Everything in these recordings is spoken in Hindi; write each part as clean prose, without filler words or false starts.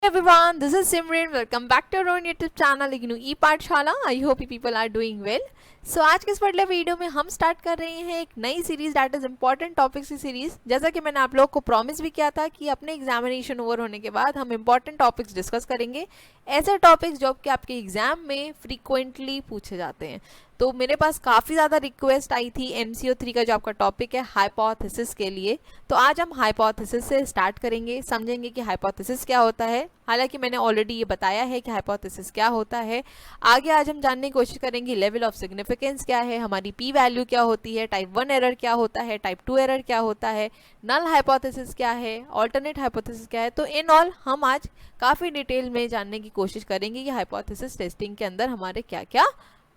everyone, this is Simran. Welcome back to our own YouTube channel e-पाठशाला. I hope you people are doing well. So आज के इस पहले वीडियो में हम स्टार्ट कर रहे हैं एक नई series that is important topics की सीरीज. जैसा कि मैंने आप लोग को प्रॉमिस भी किया था कि अपने एग्जामिनेशन ओवर होने के बाद हम इंपॉर्टेंट टॉपिक्स डिस्कस करेंगे, ऐसे टॉपिक्स जो कि आपके एग्जाम में फ्रीक्वेंटली पूछे जाते हैं. तो मेरे पास काफ़ी ज़्यादा रिक्वेस्ट आई थी MCO3 का जो आपका टॉपिक है हाइपोथेसिस के लिए. तो आज हम हाइपोथेसिस से स्टार्ट करेंगे, समझेंगे कि हाइपोथेसिस क्या होता है. हालांकि मैंने ऑलरेडी ये बताया है कि हाइपोथेसिस क्या होता है. आगे आज हम जानने की कोशिश करेंगे लेवल ऑफ सिग्निफिकेंस क्या है, हमारी P वैल्यू क्या होती है, टाइप 1 एरर क्या होता है, टाइप 2 एरर क्या होता है, नल हाइपोथेसिस क्या है, ऑल्टरनेट हाइपोथेसिस क्या है. तो इन ऑल हम आज काफ़ी डिटेल में जानने की कोशिश करेंगे कि हाइपोथेसिस टेस्टिंग के अंदर हमारे क्या क्या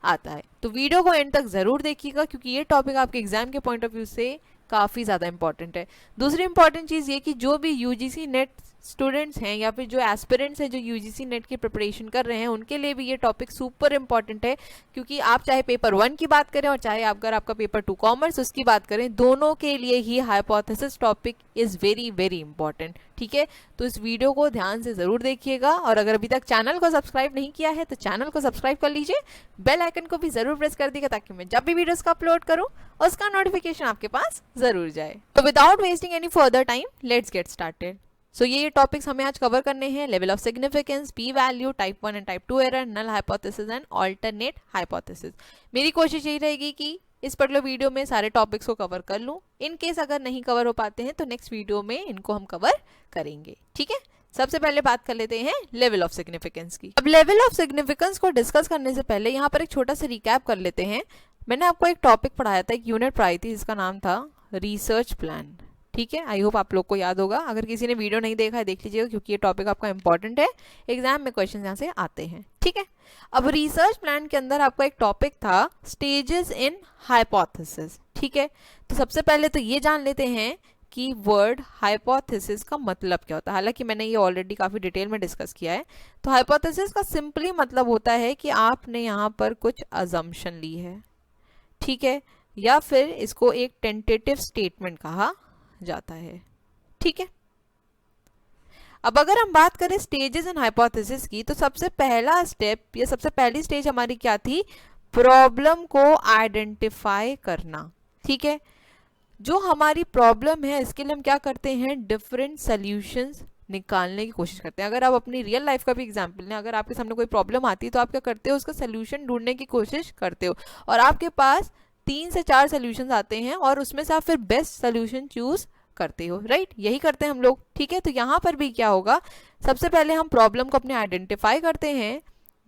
आता है. तो वीडियो को एंड तक ज़रूर देखिएगा क्योंकि ये टॉपिक आपके एग्जाम के पॉइंट ऑफ व्यू से काफ़ी ज़्यादा इंपॉर्टेंट है. दूसरी इंपॉर्टेंट चीज़ ये कि जो भी UGC नेट स्टूडेंट्स हैं या फिर जो एस्पिरेंट्स हैं जो UGC नेट की प्रिपरेशन कर रहे हैं उनके लिए भी ये टॉपिक सुपर इंपॉर्टेंट है. क्योंकि आप चाहे पेपर 1 की बात करें और चाहे अगर आपका पेपर 2 कॉमर्स उसकी बात करें, दोनों के लिए ही hypothesis topic is very very important. ठीक है, तो इस वीडियो को ध्यान से ज़रूर देखिएगा और अगर अभी तक चैनल को सब्सक्राइब नहीं किया है तो चैनल को सब्सक्राइब कर लीजिए, बेल आइकन को भी ज़रूर प्रेस कर दीजिएगा ताकि मैं जब भी वीडियोस का अपलोड करूं उसका नोटिफिकेशन आपके पास ज़रूर जाए. तो without wasting any further time let's get started. So ये टॉपिक्स हमें आज कवर करने हैं: level of significance, P value, type 1 and type 2 error, null hypothesis and alternate hypothesis. मेरी कोशिश यही रहेगी कि इस पर्टिकुलर वीडियो में सारे टॉपिक्स को कवर कर लूँ. इन केस अगर नहीं कवर हो पाते हैं तो नेक्स्ट वीडियो में इनको हम कवर करेंगे. ठीक है, सबसे पहले बात कर लेते हैं लेवल ऑफ सिग्निफिकेंस की. अब लेवल ऑफ सिग्निफिकेंस को डिस्कस करने से पहले यहाँ पर एक छोटा सा रिकैप कर लेते हैं. मैंने आपको एक टॉपिक पढ़ाया था, एक यूनिट पढ़ाई थी जिसका नाम था रिसर्च प्लान. ठीक है, आई होप आप लोग को याद होगा. अगर किसी ने वीडियो नहीं देखा है देख लीजिएगा क्योंकि ये टॉपिक आपका इंपॉर्टेंट है, एग्जाम में क्वेश्चन यहाँ से आते हैं. ठीक है, अब रिसर्च प्लान के अंदर आपका एक टॉपिक था स्टेजेस इन हाइपोथेसिस. ठीक है, तो सबसे पहले तो ये जान लेते हैं कि वर्ड हाइपोथेसिस का मतलब क्या होता है. हालांकि मैंने ये ऑलरेडी काफ़ी डिटेल में डिस्कस किया है. तो हाइपोथेसिस का सिंपली मतलब होता है कि आपने यहाँ पर कुछ अजम्पशन ली है. ठीक है, या फिर इसको एक टेंटेटिव स्टेटमेंट कहा जाता है. ठीक है, अब अगर हम बात करें स्टेजेस इन हाइपोथेसिस की तो सबसे पहला स्टेप या सबसे पहली स्टेज हमारी क्या थी? प्रॉब्लम को आइडेंटिफाई करना. ठीक है, जो हमारी प्रॉब्लम है इसके लिए हम क्या करते हैं? डिफरेंट सॉल्यूशंस निकालने की कोशिश करते हैं. अगर आप अपनी रियल लाइफ का भी एग्जांपल लें, अगर आपके सामने कोई प्रॉब्लम आती है तो आप क्या करते हो? उसका सॉल्यूशन ढूंढने की कोशिश करते हो और आपके पास 3 से 4 सॉल्यूशंस आते हैं और उसमें से आप फिर बेस्ट सॉल्यूशन चूज करते हो. राइट, यही करते हैं हम लोग. ठीक है, तो यहाँ पर भी क्या होगा? सबसे पहले हम प्रॉब्लम को अपने आइडेंटिफाई करते हैं.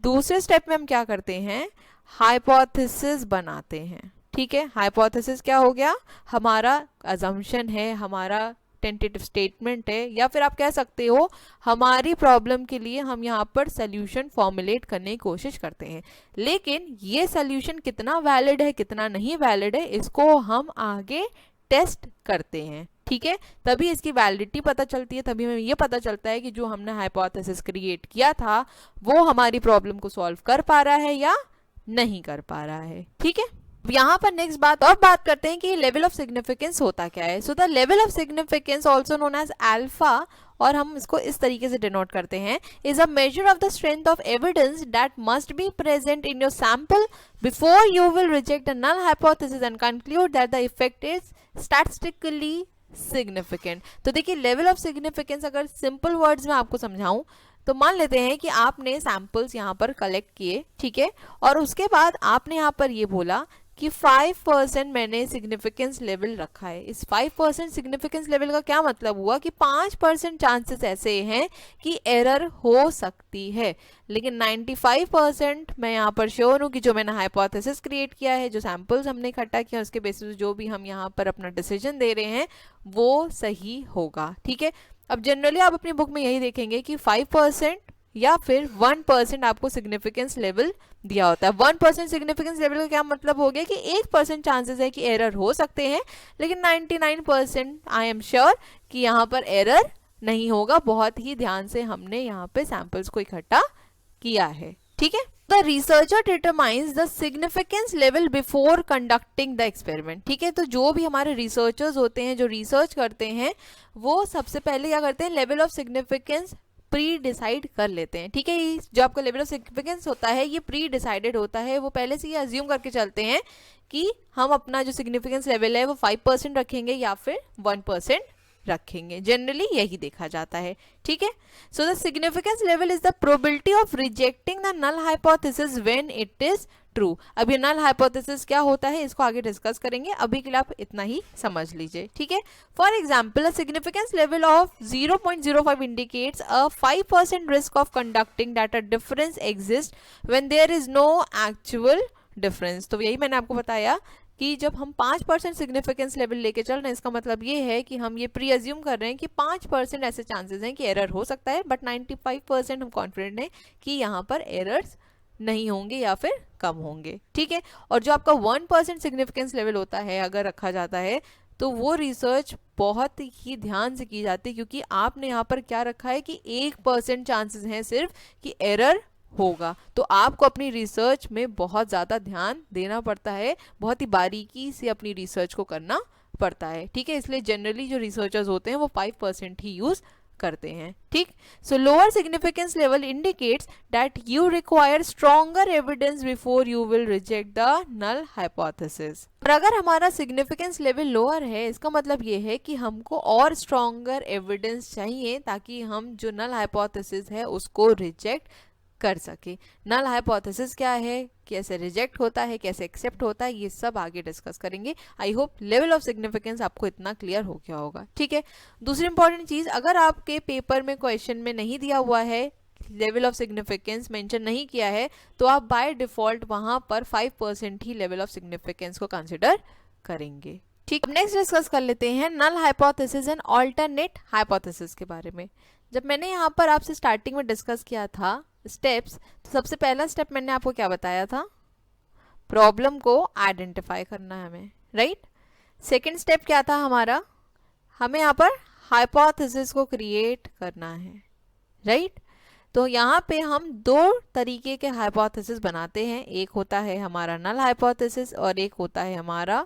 दूसरे स्टेप में हम क्या करते हैं? हाइपोथेसिस बनाते हैं. ठीक है, हाइपोथेसिस क्या हो गया? हमारा अजम्पशन है, हमारा टेंटेटिव स्टेटमेंट है, या फिर आप कह सकते हो हमारी प्रॉब्लम के लिए हम यहाँ पर सॉल्यूशन फॉर्मुलेट करने की कोशिश करते हैं. लेकिन ये सॉल्यूशन कितना वैलिड है कितना नहीं वैलिड है इसको हम आगे टेस्ट करते हैं. ठीक है, तभी इसकी वैलिडिटी पता चलती है, तभी हमें ये पता चलता है कि जो हमने हाइपोथेसिस क्रिएट किया था वो हमारी प्रॉब्लम को सॉल्व कर पा रहा है या नहीं कर पा रहा है. ठीक है, यहाँ पर नेक्स्ट बात करते हैं कि लेवल ऑफ सिग्निफिकेंस होता क्या है. So the level of significance also known as alpha, और हम इसको इस तरीके से डिनोट करते हैं, is a measure of the strength of evidence that must be present in your sample before you will reject the null hypothesis and conclude that the effect is statistically significant. तो देखिए, लेवल ऑफ सिग्निफिकेंस अगर सिंपल वर्ड्स में आपको समझाऊं तो मान लेते हैं कि आपने सैंपल्स यहाँ पर कलेक्ट किए. ठीक है, और उसके बाद आपने यहाँ पर ये बोला कि 5% मैंने सिग्निफिकेंस लेवल रखा है. इस 5% सिग्निफिकेंस लेवल का क्या मतलब हुआ कि 5% चांसेस ऐसे हैं कि एरर हो सकती है, लेकिन 95% मैं यहाँ पर श्योर हूँ कि जो मैंने हाइपोथेसिस क्रिएट किया है, जो सैंपल्स हमने इकट्ठा किया उसके बेसिस जो भी हम यहाँ पर अपना डिसीजन दे रहे हैं वो सही होगा. ठीक है, अब जनरली आप अपनी बुक में यही देखेंगे कि 5% या फिर 1% आपको सिग्निफिकेंस लेवल दिया होता है. 1% सिग्निफिकेंस लेवल का क्या मतलब हो गया कि 1% चांसेस है कि एरर हो सकते हैं, लेकिन 99% आई एम श्योर कि यहाँ पर एरर नहीं होगा. बहुत ही ध्यान से हमने यहाँ पे सैंपल्स को इकट्ठा किया है. ठीक है, the researcher determines the significance level before conducting the experiment. ठीक है, तो जो भी हमारे रिसर्चर्स होते हैं जो रिसर्च करते हैं वो सबसे पहले क्या करते हैं? Level of significance pre decide कर लेते हैं, ठीक है। जो आपका लेवल ऑफ सिग्निफिकेंस होता है ये प्री डिसाइडेड होता है, वो पहले से ये अज्यूम करके चलते हैं कि हम अपना जो सिग्निफिकेंस लेवल है वो 5% रखेंगे या फिर 1% रखेंगे। जनरली यही देखा जाता है, ठीक है। So the significance level is the probability of rejecting the null hypothesis when it is true. अब ये नल हाइपोथेसिस क्या होता है इसको आगे डिस्कस करेंगे, अभी के लिए आप इतना ही समझ लीजिए, ठीक है। For example, a significance level of 0.05 indicates a 5% risk of conducting that a difference exist when there is no actual difference. तो यही मैंने आपको बताया कि जब हम 5% सिग्निफिकेंस लेवल लेके चल रहे हैं, इसका मतलब ये है कि हम ये प्री अज्यूम कर रहे हैं कि 5% ऐसे चांसेस हैं कि एरर हो सकता है, बट 95% हम कॉन्फिडेंट हैं कि यहाँ पर एरर्स नहीं होंगे या फिर कम होंगे, ठीक है। और जो आपका 1% सिग्निफिकेंस लेवल होता है अगर रखा जाता है तो वो रिसर्च बहुत ही ध्यान से की जाती है, क्योंकि आपने यहाँ पर क्या रखा है कि 1% चांसेस हैं सिर्फ कि एरर होगा। तो आपको अपनी रिसर्च में बहुत ज़्यादा ध्यान देना पड़ता है, बहुत ही बारीकी से अपनी रिसर्च को करना पड़ता है, ठीक है। इसलिए जनरली जो रिसर्चर्स होते हैं वो 5% ही यूज़ करते हैं, ठीक। So lower significance level indicates that you require stronger evidence before you will reject the null hypothesis. और अगर हमारा सिग्निफिकेंस लेवल लोअर है इसका मतलब ये है कि हमको और स्ट्रॉन्गर एविडेंस चाहिए ताकि हम जो नल हाइपोथेसिस है उसको रिजेक्ट कर सके। नल हाइपोथेसिस क्या है, कैसे रिजेक्ट होता है, कैसे एक्सेप्ट होता है, ये सब आगे डिस्कस करेंगे। I hope level of significance आपको इतना क्लियर हो गया होगा, ठीक है। दूसरी इंपॉर्टेंट चीज, अगर आपके पेपर में क्वेश्चन में नहीं दिया हुआ है, लेवल ऑफ सिग्निफिकेंस मेंशन नहीं किया है, तो आप बाय डिफॉल्ट वहां पर 5% ही लेवल ऑफ सिग्निफिकेंस को कंसिडर करेंगे, ठीक। नेक्स्ट डिस्कस कर लेते हैं null hypothesis and alternate hypothesis के बारे में। जब मैंने यहाँ पर आपसे स्टार्टिंग में डिस्कस किया था स्टेप्स, तो सबसे पहला स्टेप मैंने आपको क्या बताया था, प्रॉब्लम को आइडेंटिफाई करना है हमें, राइट। सेकंड स्टेप क्या था हमारा, हमें यहाँ पर हाइपोथेसिस को क्रिएट करना है, राइट। तो यहाँ पे हम दो तरीके के हाइपोथेसिस बनाते हैं, एक होता है हमारा नल हाइपोथेसिस और एक होता है हमारा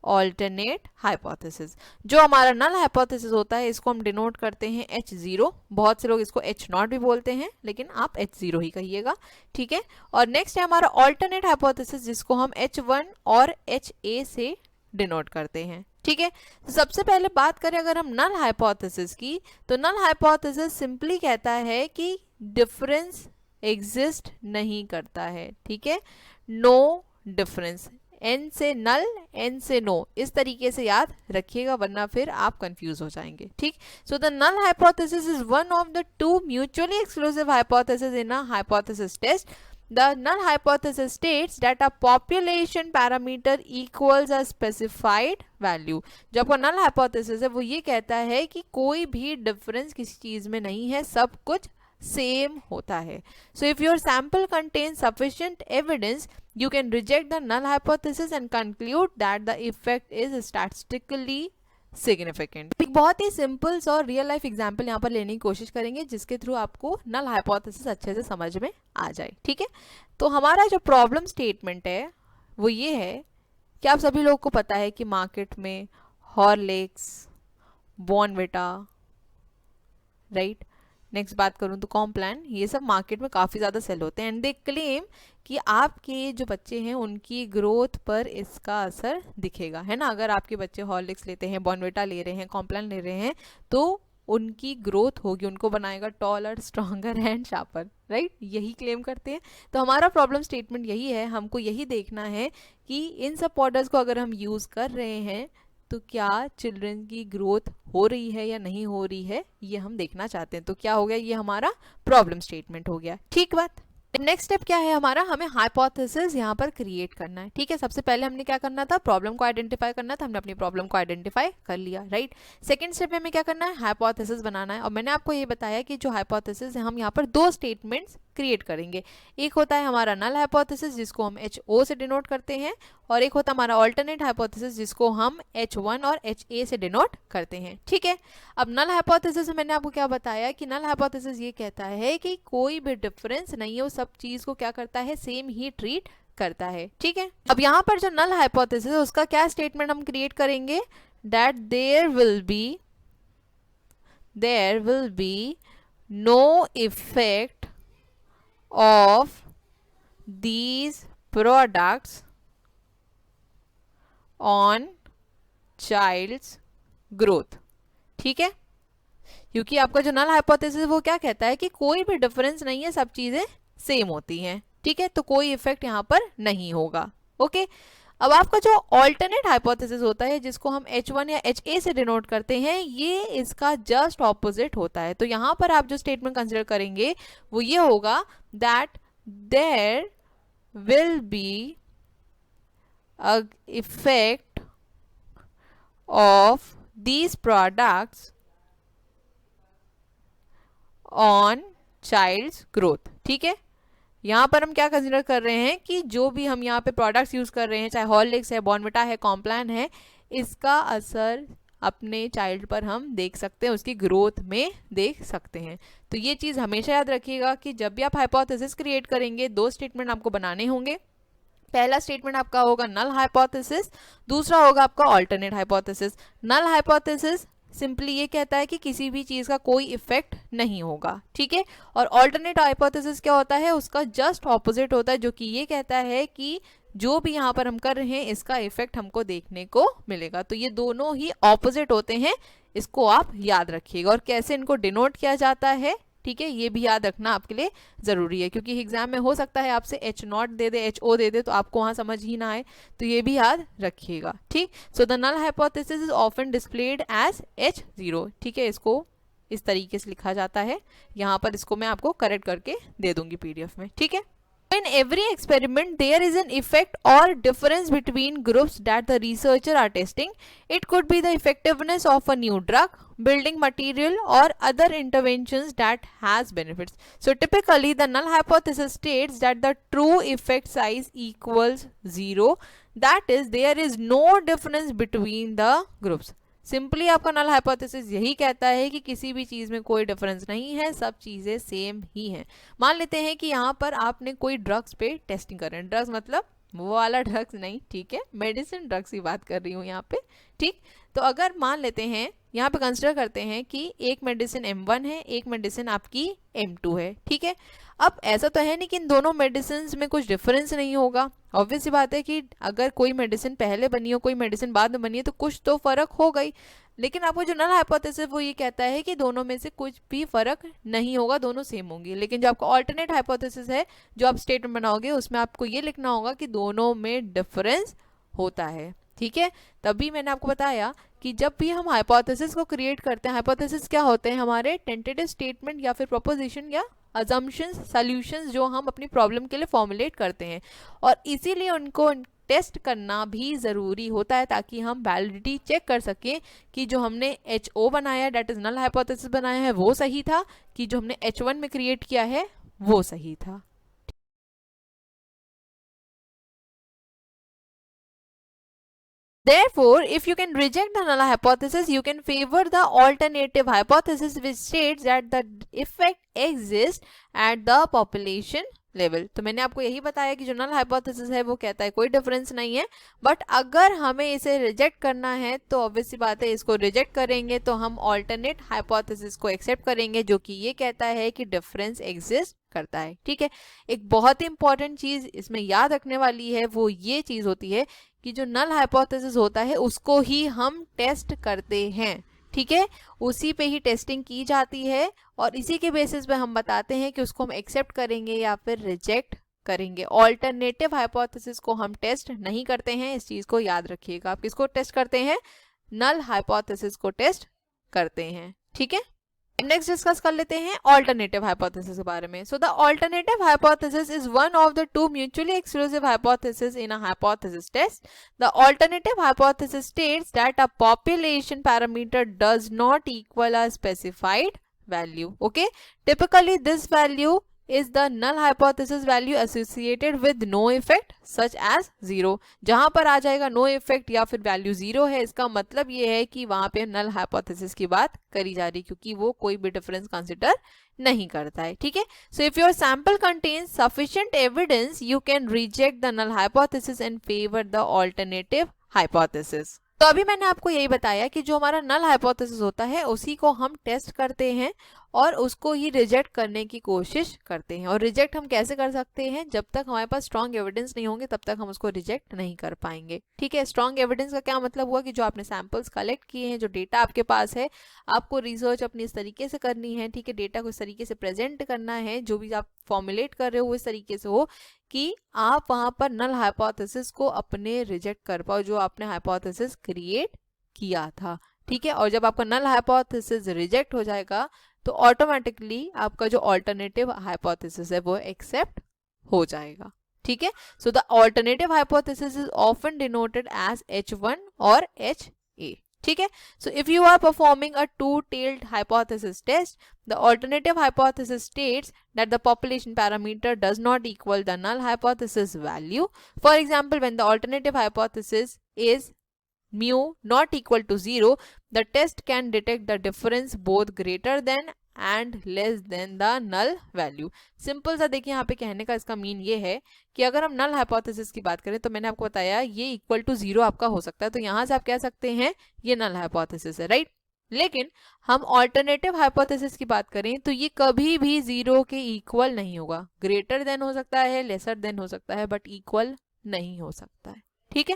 ऑल्टरनेट हाइपोथेसिस। जो हमारा नल हाइपोथेसिस होता है इसको हम डिनोट करते हैं H0, बहुत से लोग इसको H0 भी बोलते हैं लेकिन आप H0 ही कहिएगा, ठीक है। और नेक्स्ट है हमारा ऑल्टरनेट हाइपोथेसिस जिसको हम H1 और HA से डिनोट करते हैं, ठीक है। तो सबसे पहले बात करें अगर हम नल हाइपोथेसिस की, तो नल हाइपोथेसिस सिंपली कहता है कि डिफरेंस एग्जिस्ट नहीं करता है, ठीक है। नो डिफरेंस, एन से नल एन से नो, इस तरीके से याद रखिएगा वरना फिर आप कंफ्यूज हो जाएंगे, ठीक। So the null hypothesis is one of the two mutually exclusive hypothesis in a hypothesis test. The null hypothesis states that a population parameter equals a specified value। जो आपका null hypothesis है वो ये कहता है कि कोई भी डिफरेंस किसी चीज में नहीं है, सब कुछ सेम होता है। So if your sample contains sufficient evidence, you can reject the null hypothesis and conclude that the effect is statistically significant। एक बहुत ही सिंपल और रियल लाइफ एग्जांपल यहाँ पर लेने की कोशिश करेंगे जिसके थ्रू आपको नल हाइपोथेसिस अच्छे से समझ में आ जाए, ठीक है। तो हमारा जो प्रॉब्लम स्टेटमेंट है वो ये है कि आप सभी लोगों को पता है कि मार्केट में हॉर्लिक्स, बॉर्नविटा, राइट, नेक्स्ट बात करूं तो कॉम्प्लान, ये सब मार्केट में काफ़ी ज़्यादा सेल होते हैं एंड दे क्लेम कि आपके जो बच्चे हैं उनकी ग्रोथ पर इसका असर दिखेगा, है ना। अगर आपके बच्चे हॉर्लिक्स लेते हैं, बॉर्नविटा ले रहे हैं, कॉम्प्लान ले रहे हैं तो उनकी ग्रोथ होगी, उनको बनाएगा taller, stronger and sharper, right, यही क्लेम करते हैं। तो हमारा प्रॉब्लम स्टेटमेंट यही है, हमको यही देखना है कि इन सब पाउडर्स को अगर हम यूज़ कर रहे हैं तो क्या चिल्ड्रन की ग्रोथ हो रही है या नहीं हो रही है, ये हम देखना चाहते हैं। तो क्या हो गया, ये हमारा प्रॉब्लम स्टेटमेंट हो गया, ठीक बात। नेक्स्ट स्टेप क्या है हमारा, हमें हाइपोथेसिस यहाँ पर क्रिएट करना है, ठीक है। सबसे पहले हमने क्या करना था, प्रॉब्लम को आइडेंटिफाई करना था, हमने अपनी प्रॉब्लम को आइडेंटिफाई कर लिया, राइट। सेकंड स्टेप में हमें क्या करना है, हाइपोथेसिस बनाना है। और मैंने आपको ये बताया कि जो हाइपोथेसिस है हम यहाँ पर दो स्टेटमेंट्स क्रिएट करेंगे, एक होता है हमारा नल हाइपोथेसिस जिसको हम HO से डिनोट करते हैं और एक होता है हमारा ऑल्टरनेट हाइपोथेसिस जिसको हम H1 और HA से डिनोट करते हैं, ठीक है। अब नल हाइपोथेसिस में मैंने आपको क्या बताया कि नल हाइपोथेसिस ये कहता है कि कोई भी डिफरेंस नहीं है, वो सब चीज को क्या करता है, सेम ही ट्रीट करता है, ठीक है। अब यहाँ पर जो नल हाइपोथेसिस है उसका क्या स्टेटमेंट हम क्रिएट करेंगे, that there will be no effect of these products on child's growth. ठीक है, क्योंकि आपका जो नल हाइपोथेसिस वो क्या कहता है कि कोई भी डिफरेंस नहीं है, सब चीजें सेम होती हैं. ठीक है, तो कोई इफेक्ट यहाँ पर नहीं होगा. ओके, अब आपका जो ऑल्टरनेट हाइपोथेसिस होता है जिसको हम H1 या HA से डिनोट करते हैं, ये इसका जस्ट ऑपोजिट होता है. तो यहाँ पर आप जो स्टेटमेंट कंसिडर करेंगे वो ये होगा that there will be a effect of these products on child's growth. ठीक है, यहाँ पर हम क्या कंसिडर कर रहे हैं कि जो भी हम यहाँ पे प्रोडक्ट्स यूज कर रहे हैं, चाहे हॉर्लिक्स है, बॉर्नविटा है, कॉम्प्लान है, इसका असर अपने चाइल्ड पर हम देख सकते हैं, उसकी ग्रोथ में देख सकते हैं. तो ये चीज़ हमेशा याद रखिएगा कि जब भी आप हाइपोथेसिस क्रिएट करेंगे, दो स्टेटमेंट आपको बनाने होंगे. पहला स्टेटमेंट आपका होगा नल हाइपोथेसिस, दूसरा होगा आपका alternate hypothesis. Null hypothesis simply ये कहता है कि किसी भी चीज़ का कोई इफेक्ट नहीं होगा. ठीक है, और ऑल्टरनेट हाइपोथेसिस क्या होता है, उसका जस्ट ऑपोजिट होता है, जो कि ये कहता है कि जो भी यहाँ पर हम कर रहे हैं इसका इफेक्ट हमको देखने को मिलेगा. तो ये दोनों ही ऑपोजिट होते हैं, इसको आप याद रखिएगा. और कैसे इनको डिनोट किया जाता है, ठीक है, ये भी याद रखना आपके लिए जरूरी है, क्योंकि एग्जाम में हो सकता है आपसे H0 दे दे, HO दे दे, तो आपको वहां समझ ही ना आए. तो ये भी याद रखिएगा. ठीक, so the null hypothesis is often displayed as H0. ठीक है, इसको इस तरीके से लिखा जाता है. यहाँ पर इसको मैं आपको करेक्ट करके दे दूंगी PDF में. ठीक है, in every experiment there is an effect or difference between groups that the researcher are testing. It could be the effectiveness of a new drug, building material, or other interventions that has benefits. So typically the null hypothesis states that the true effect size equals 0, that is there is no difference between the groups. Simply आपका नल हाइपोथेसिस यही कहता है कि किसी भी चीज़ में कोई डिफरेंस नहीं है, सब चीज़ें सेम ही हैं. मान लेते हैं कि यहाँ पर आपने कोई ड्रग्स पे टेस्टिंग कर रहे हैं. ड्रग्स मतलब वो वाला ड्रग्स नहीं, ठीक है, मेडिसिन ड्रग्स की बात कर रही हूँ यहाँ पे. ठीक, तो अगर मान लेते हैं यहाँ पे कंसिडर करते हैं कि एक मेडिसिन M1 है, एक मेडिसिन आपकी M2 है. ठीक है, अब ऐसा तो है नहीं कि इन दोनों मेडिसिन में कुछ डिफरेंस नहीं होगा. ऑब्वियस सी बात है कि अगर कोई मेडिसिन पहले बनी हो, कोई मेडिसिन बाद में बनी है, तो कुछ तो फर्क हो गई. लेकिन आपको जो नल हाइपोथेसिस वो ये कहता है कि दोनों में से कुछ भी फर्क नहीं होगा, दोनों सेम होंगी. लेकिन जो आपका ऑल्टरनेट हाइपोथेसिस है, जो आप स्टेटमेंट बनाओगे, उसमें आपको ये लिखना होगा कि दोनों में डिफरेंस होता है. ठीक है, तभी मैंने आपको बताया कि जब भी हम हाइपोथेसिस को क्रिएट करते हैं, हाइपोथेसिस क्या होते हैं, हमारे टेंटेटिव स्टेटमेंट या फिर प्रोपोजिशन या अजम्पशंस, सॉल्यूशंस जो हम अपनी प्रॉब्लम के लिए फॉर्मुलेट करते हैं. और इसीलिए उनको टेस्ट करना भी ज़रूरी होता है, ताकि हम वैलिडिटी चेक कर सकें कि जो हमने HO बनाया, डेट इज नल हाइपोथेसिस बनाया है, वो सही था, कि जो हमने H1 में क्रिएट किया है वो सही था. Therefore, if you can reject the null hypothesis, you can favor the alternative hypothesis, which states that the effect exists at the population level. तो मैंने आपको यही बताया कि जो नल हाइपोथेसिस है वो कहता है कोई डिफरेंस नहीं है, बट अगर हमें इसे रिजेक्ट करना है तो ऑब्वियस सी बात है, इसको रिजेक्ट करेंगे तो हम ऑल्टरनेट हाइपोथेसिस को एक्सेप्ट करेंगे, जो कि ये कहता है कि डिफरेंस एग्जिस्ट करता है. ठीक है, एक बहुत ही इंपॉर्टेंट चीज इसमें याद रखने वाली है, वो ये चीज होती है कि जो नल हाइपोथेसिस होता है उसको ही हम टेस्ट करते हैं. ठीक है, उसी पे ही टेस्टिंग की जाती है, और इसी के बेसिस पे हम बताते हैं कि उसको हम एक्सेप्ट करेंगे या फिर रिजेक्ट करेंगे. ऑल्टरनेटिव हाइपोथेसिस को हम टेस्ट नहीं करते हैं, इस चीज को याद रखिएगा. आप किसको टेस्ट करते हैं, नल हाइपोथेसिस को टेस्ट करते हैं. ठीक है, नेक्स्ट डिस्कस कर लेते हैं ऑल्टरनेटिव हाइपोथेसिस के बारे में. So the alternative hypothesis is one of the two mutually exclusive hypothesis in a hypothesis test. The alternative hypothesis states that a population parameter does not equal a specified value. Okay, typically this value is the null hypothesis value associated with no effect such as 0. जहां पर आ जाएगा no effect या फिर वैल्यू 0 है, इसका मतलब ये है कि वहां पे null hypothesis की बात करी जा रही, क्योंकि वो कोई भी डिफरेंस कंसिडर नहीं करता है. ठीक है, so if your sample contains sufficient evidence you can reject the null hypothesis and favor the alternative hypothesis. तो अभी मैंने आपको यही बताया कि जो हमारा नल हाइपोथेसिस होता है उसी को हम टेस्ट करते हैं, और उसको ही रिजेक्ट करने की कोशिश करते हैं। और रिजेक्ट हम कैसे कर सकते हैं, जब तक हमारे पास स्ट्रॉन्ग एविडेंस नहीं होंगे तब तक हम उसको रिजेक्ट नहीं कर पाएंगे। ठीक है, स्ट्रॉन्ग एविडेंस का क्या मतलब हुआ कि जो आपने सैंपल्स कलेक्ट किए हैं, जो डेटा आपके पास है, आपको रिसर्च अपनी इस तरीके से करनी है, ठीक है, डेटा को इस तरीके से प्रेजेंट करना है, जो भी आप फॉर्मुलेट कर रहे हो इस तरीके से हो कि आप वहां पर नल हाइपोथेसिस को अपने रिजेक्ट कर पाओ, जो आपने हाइपोथेसिस क्रिएट किया था। ठीक है, और जब आपका नल हाइपोथेसिस रिजेक्ट हो जाएगा तो ऑटोमेटिकली आपका जो ऑल्टरनेटिव हाइपोथेसिस है वो एक्सेप्ट हो जाएगा। ठीक है, so the alternative hypothesis is often denoted as H1 और HA। ठीक है, so if you are performing a two-tailed hypothesis test, the alternative hypothesis states that the population parameter does not equal the null hypothesis value. For example, when the alternative hypothesis is mu not equal to 0, the test can detect the difference both greater than and less than the null value. Simple सा देखिए, यहाँ पे कहने का इसका मीन ये है कि अगर हम नल हाइपोथेसिस की बात करें तो मैंने आपको बताया ये इक्वल टू 0 आपका हो सकता है, तो यहाँ से आप कह सकते हैं ये नल हाइपोथेसिस है, राइट। लेकिन हम ऑल्टरनेटिव हाइपोथेसिस की बात करें तो ये कभी भी 0 के इक्वल नहीं होगा। ग्रेटर देन हो सकता है, लेसर देन हो सकता है, बट इक्वल नहीं हो सकता है। ठीक है,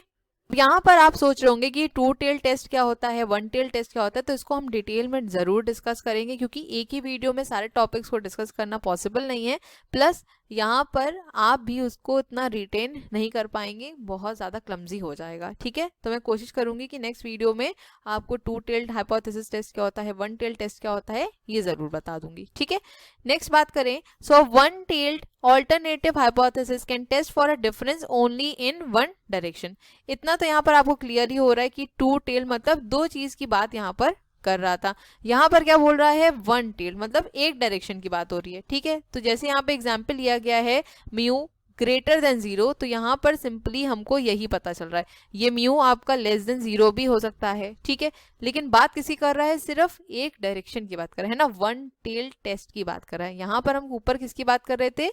यहाँ पर आप सोच रहे होंगे कि टू टेल टेस्ट क्या होता है, वन टेल टेस्ट क्या होता है, तो इसको हम डिटेल में जरूर डिस्कस करेंगे क्योंकि एक ही वीडियो में सारे टॉपिक्स को डिस्कस करना पॉसिबल नहीं है। प्लस यहाँ पर आप भी उसको इतना रिटेन नहीं कर पाएंगे, बहुत ज़्यादा क्लमजी हो जाएगा। ठीक है, तो मैं कोशिश करूंगी कि नेक्स्ट वीडियो में आपको टू टेल्ड हाइपोथेसिस टेस्ट क्या होता है, वन टेल टेस्ट क्या होता है, ये ज़रूर बता दूंगी। ठीक है, नेक्स्ट बात करें, so one tailed alternative hypothesis can test for a difference only in one direction. इतना तो यहाँ पर आपको क्लियर ही हो रहा है कि टू टेल मतलब दो चीज़ की बात यहाँ पर कर रहा था। यहाँ पर क्या बोल रहा है, वन टेल मतलब एक डायरेक्शन की बात हो रही है। ठीक है, तो जैसे यहाँ पे एग्जांपल लिया गया है म्यू ग्रेटर देन 0, तो यहाँ पर सिंपली हमको यही पता चल रहा है ये म्यू आपका लेस देन 0 भी हो सकता है। ठीक है, लेकिन बात किसी कर रहा है, सिर्फ एक डायरेक्शन की बात कर रहा है ना, वन टेल टेस्ट की बात कर रहा है। यहाँ पर हम ऊपर किसकी बात कर रहे थे,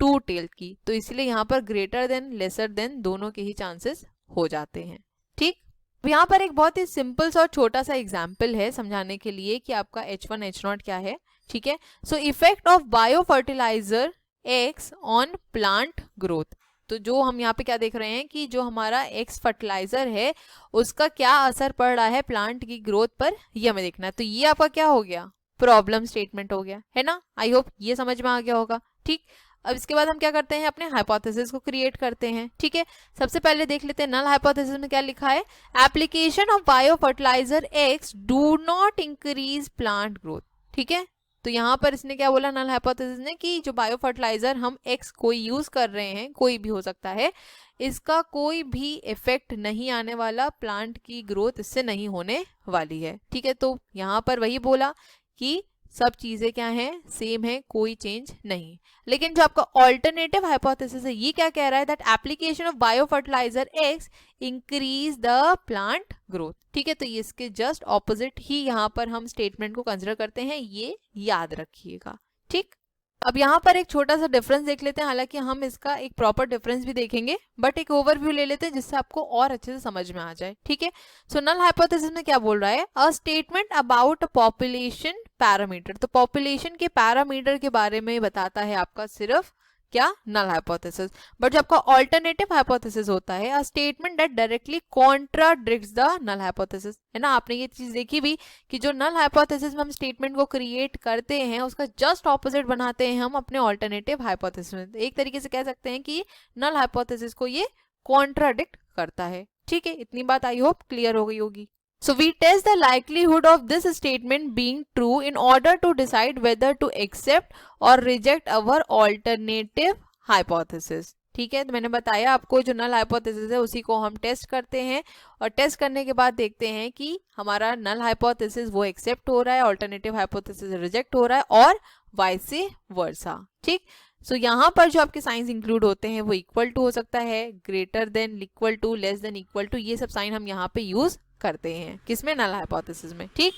टू टेल की, तो इसलिए यहाँ पर ग्रेटर देन लेसर देन दोनों के ही चांसेस हो जाते हैं। ठीक, यहाँ पर एक बहुत ही सिंपल सा और छोटा सा एग्जाम्पल है समझाने के लिए कि आपका H1 H0 क्या है। ठीक है, so effect of bio fertiliser X on plant growth. तो जो हम यहाँ पे क्या देख रहे हैं कि जो हमारा X फर्टिलाइजर है उसका क्या असर पड़ रहा है प्लांट की ग्रोथ पर, ये हमें देखना है। तो ये आपका क्या हो गया, प्रॉब्लम स्टेटमेंट हो गया, है ना। आई होप ये समझ में आ गया होगा। ठीक, अब इसके बाद हम क्या करते हैं, अपने हाइपोथेसिस को क्रिएट करते हैं। ठीक है, सबसे पहले देख लेते हैं नल हाइपोथेसिस में क्या लिखा है, application of bio fertiliser X do not increase plant growth. ठीक है, तो यहाँ पर इसने क्या बोला नल हाइपोथेसिस ने कि जो बायो फर्टिलाइजर हम X कोई यूज कर रहे हैं, कोई भी हो सकता है, इसका कोई भी इफेक्ट नहीं आने वाला, प्लांट की ग्रोथ इससे नहीं होने वाली है। ठीक है, तो यहाँ पर वही बोला कि सब चीजें क्या हैं, सेम है, कोई चेंज नहीं। लेकिन जो आपका ऑल्टरनेटिव हाइपोथेसिस है ये क्या कह रहा है, that application of bio fertiliser X increase the plant growth. ठीक है, तो इसके जस्ट ऑपोजिट ही यहाँ पर हम स्टेटमेंट को कंसिडर करते हैं, ये याद रखिएगा। ठीक, अब यहाँ पर एक छोटा सा डिफरेंस देख लेते हैं, हालांकि हम इसका एक प्रॉपर डिफरेंस भी देखेंगे, बट एक ओवरव्यू ले लेते हैं जिससे आपको और अच्छे से समझ में आ जाए। ठीक है, सो नल हाइपोथेसिस में क्या बोल रहा है, a statement about population parameter. तो पॉपुलेशन के पैरामीटर के बारे में बताता है आपका सिर्फ क्या, नल हाइपोथेसिस। बट जो आपका ऑल्टरनेटिव हाइपोथेसिस होता है, a statement that directly contradicts the null hypothesis, है ना। आपने ये चीज देखी भी कि जो नल हाइपोथेसिस में हम स्टेटमेंट को क्रिएट करते हैं उसका जस्ट ऑपोजिट बनाते हैं हम अपने ऑल्टरनेटिव हाइपोथेसिस में। एक तरीके से कह सकते हैं कि नल हाइपोथेसिस को ये कॉन्ट्राडिक्ट करता है। ठीक है, इतनी बात आई होप क्लियर हो गई होगी। So we test the likelihood of this statement being true in order to decide whether to accept or reject our alternative hypothesis. ठीक है, तो मैंने बताया आपको जो नल हाइपोथेसिस है उसी को हम टेस्ट करते हैं और टेस्ट करने के बाद देखते हैं कि हमारा नल हाइपोथेसिस वो एक्सेप्ट हो रहा है, ऑल्टरनेटिव हाइपोथेसिस रिजेक्ट हो रहा है और वाइस वर्सा। ठीक, सो यहाँ पर जो आपके साइंस इंक्लूड होते हैं वो इक्वल टू हो सकता है, greater than, equal to, less than, equal to, ये सब साइन हम यहाँ पे यूज करते हैं किसमें, नल हाइपोथेसिस में। ठीक,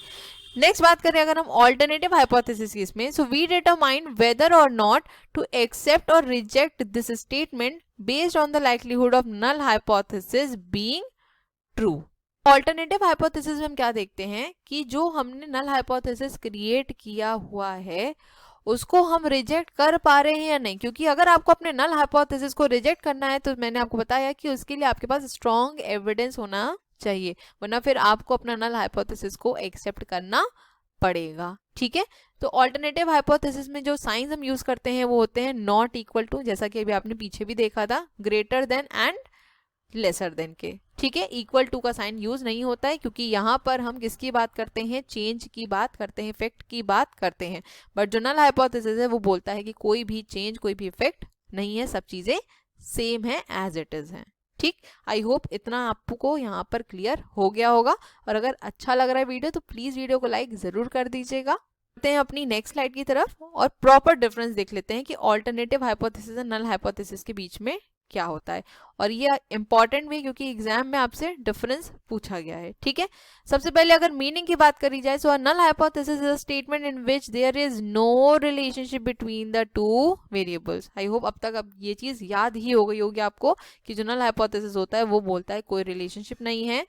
नेक्स्ट बात करें अगर हम ऑल्टरनेटिव हाइपोथेसिस की इसमें, so we determine whether or not to accept or reject this statement based on the likelihood of null hypothesis being true. Alternative hypothesis में हम क्या देखते हैं कि जो हमने नल हाइपोथेसिस क्रिएट किया हुआ है उसको हम रिजेक्ट कर पा रहे हैं या नहीं, क्योंकि अगर आपको अपने नल हाइपोथेसिस को रिजेक्ट करना है तो मैंने आपको बताया कि उसके लिए आपके पास स्ट्रॉन्ग एविडेंस होना चाहिए, वरना फिर आपको अपना नल हाइपोथेसिस को एक्सेप्ट करना पड़ेगा। ठीक है, तो ऑल्टरनेटिव हाइपोथेसिस में जो साइंस हम यूज करते हैं वो होते हैं नॉट इक्वल टू, जैसा कि अभी आपने पीछे भी देखा था, greater than and lesser than के। ठीक है, इक्वल टू का साइन यूज नहीं होता है क्योंकि यहाँ पर हम किसकी बात करते हैं, चेंज की बात करते हैं, इफेक्ट की बात करते हैं। बट जो नल हाइपोथेसिस है वो बोलता है कि कोई भी चेंज, कोई भी इफेक्ट नहीं है, सब चीजें सेम है, एज इट इज है। ठीक, आई होप इतना आपको यहाँ पर क्लियर हो गया होगा, और अगर अच्छा लग रहा है वीडियो तो प्लीज वीडियो को लाइक जरूर कर दीजिएगा। बढ़ते हैं अपनी नेक्स्ट स्लाइड की तरफ और प्रॉपर डिफरेंस देख लेते हैं कि ऑल्टरनेटिव हाइपोथेसिस और नल हाइपोथेसिस के बीच में क्या होता है, और ये इंपॉर्टेंट भी क्योंकि एग्जाम में आपसे डिफरेंस पूछा गया है। ठीक है, सबसे पहले अगर मीनिंग की बात करी जाए, so null hypothesis is a statement in which there is no relationship between the two variables. I hope अब तक अब ये चीज याद ही हो गई होगी आपको कि जो नल हाइपोथेसिस होता है वो बोलता है कोई रिलेशनशिप नहीं है,